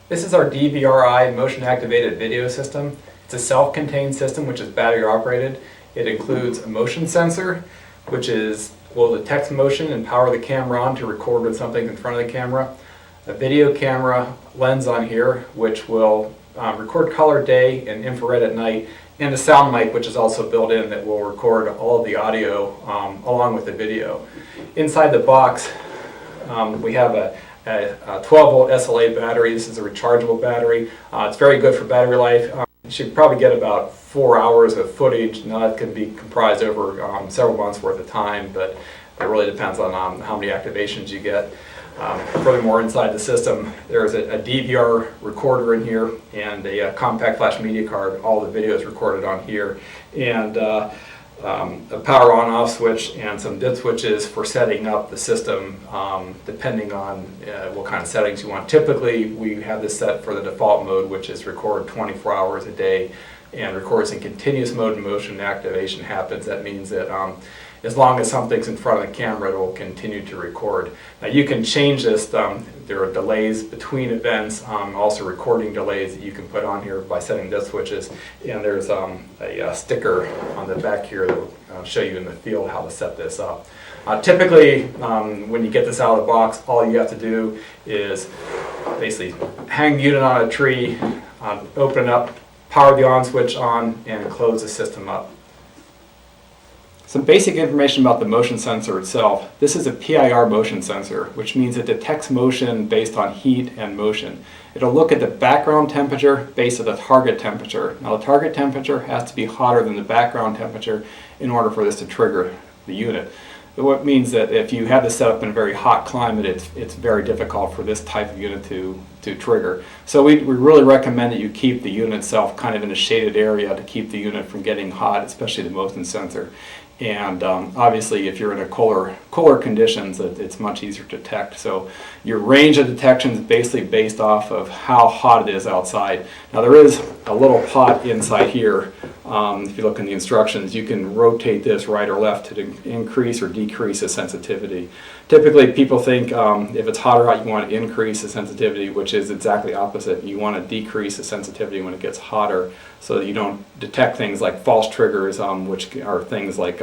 This is our DVREye motion activated video system. It's a self-contained system which is battery operated. It includes a motion sensor which will detect motion and power the camera on to record with something in front of the camera. A video camera lens on here which will record color day and infrared at night, and a sound mic which is also built in that will record all of the audio along with the video. Inside the box we have a 12-volt SLA battery. This is a rechargeable battery. It's very good for battery life. You should probably get about 4 hours of footage. Now that can be comprised over several months worth of time, but it really depends on how many activations you get. Furthermore, inside the system there's a DVR recorder in here and a compact flash media card. All the video is recorded on here, and a power on-off switch and some DID switches for setting up the system depending on what kind of settings you want. Typically we have this set for the default mode, which is record 24 hours a day and records in continuous mode and motion activation happens. That means that as long as something's in front of the camera, it will continue to record. Now you can change this. There are delays between events, also recording delays that you can put on here by setting DID switches. And there's a sticker on the back here that will show you in the field how to set this up. Typically, when you get this out of the box, all you have to do is basically hang the unit on a tree, open it up, power the on switch on, and close the system up. Some basic information about the motion sensor itself. This is a PIR motion sensor, which means it detects motion based on heat and motion. It'll look at the background temperature based on the target temperature. Now the target temperature has to be hotter than the background temperature in order for this to trigger the unit. What means that if you have this set up in a very hot climate, it's very difficult for this type of unit to trigger. So we really recommend that you keep the unit itself kind of in a shaded area to keep the unit from getting hot, especially the motion sensor. And obviously if you're in a cooler conditions, it's much easier to detect. So your range of detection is basically based off of how hot it is outside. Now there is a little pot inside here. If you look in the instructions, you can rotate this right or left to increase or decrease the sensitivity. Typically people think if it's hot or hot, you want to increase the sensitivity, which is exactly opposite. You want to decrease the sensitivity when it gets hotter so that you don't detect things like false triggers, which are things like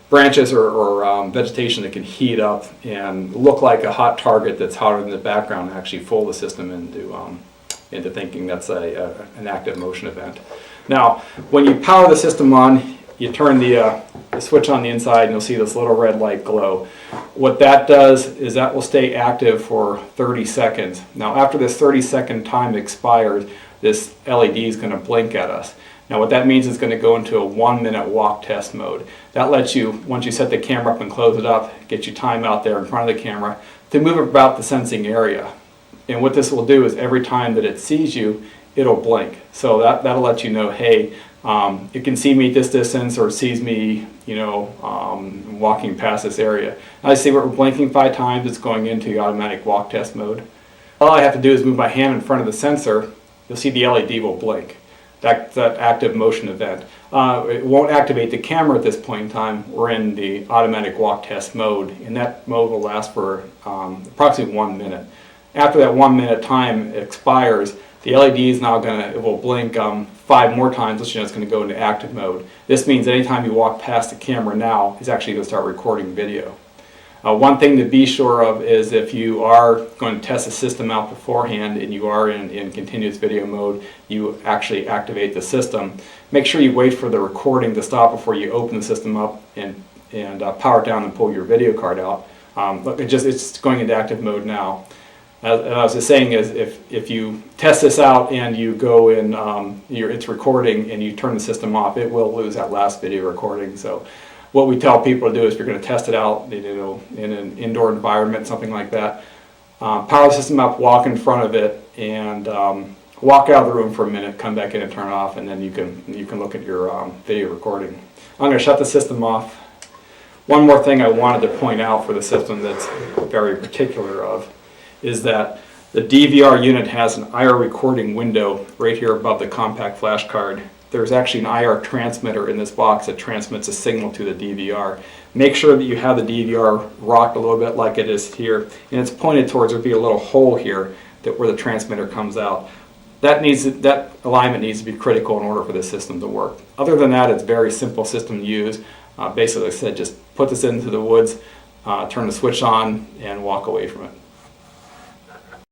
branches or vegetation that can heat up and look like a hot target that's hotter than the background and actually fool the system into thinking that's an active motion event. Now, when you power the system on, you turn the switch on the inside and you'll see this little red light glow. What that does is that will stay active for 30 seconds. Now after this 30-second time expires, this LED is going to blink at us. Now what that means is going to go into a 1-minute walk test mode. That lets you, once you set the camera up and close it up, get you time out there in front of the camera to move about the sensing area. And what this will do is every time that it sees you, it'll blink. So that'll let you know, hey, it can see me at this distance or sees me, walking past this area. I see we're blinking 5 times, it's going into the automatic walk test mode. All I have to do is move my hand in front of the sensor, you'll see the LED will blink. That's that active motion event. It won't activate the camera at this point in time. We're in the automatic walk test mode, and that mode will last for approximately 1 minute. After that 1 minute time expires, the LED is now it will blink 5 more times, which it's going to go into active mode. This means anytime you walk past the camera now, it's actually going to start recording video. One thing to be sure of is if you are going to test the system out beforehand and you are in continuous video mode, you actually activate the system. Make sure you wait for the recording to stop before you open the system up and power it down and pull your video card out. Look, it's going into active mode now. As I was just saying, is if you test this out and you go in, it's recording and you turn the system off, it will lose that last video recording. So what we tell people to do is if you're going to test it out, in an indoor environment, something like that, power the system up, walk in front of it, and walk out of the room for a minute, come back in and turn it off, and then you can look at your video recording. I'm going to shut the system off. One more thing I wanted to point out for the system that's very particular of is that the DVR unit has an IR recording window right here above the compact flash card. There's actually an IR transmitter in this box that transmits a signal to the DVR. Make sure that you have the DVR rocked a little bit like it is here, and it's pointed towards, there'll be a little hole here where the transmitter comes out. That alignment needs to be critical in order for this system to work. Other than that, it's a very simple system to use. Basically, like I said, just put this into the woods, turn the switch on, and walk away from it.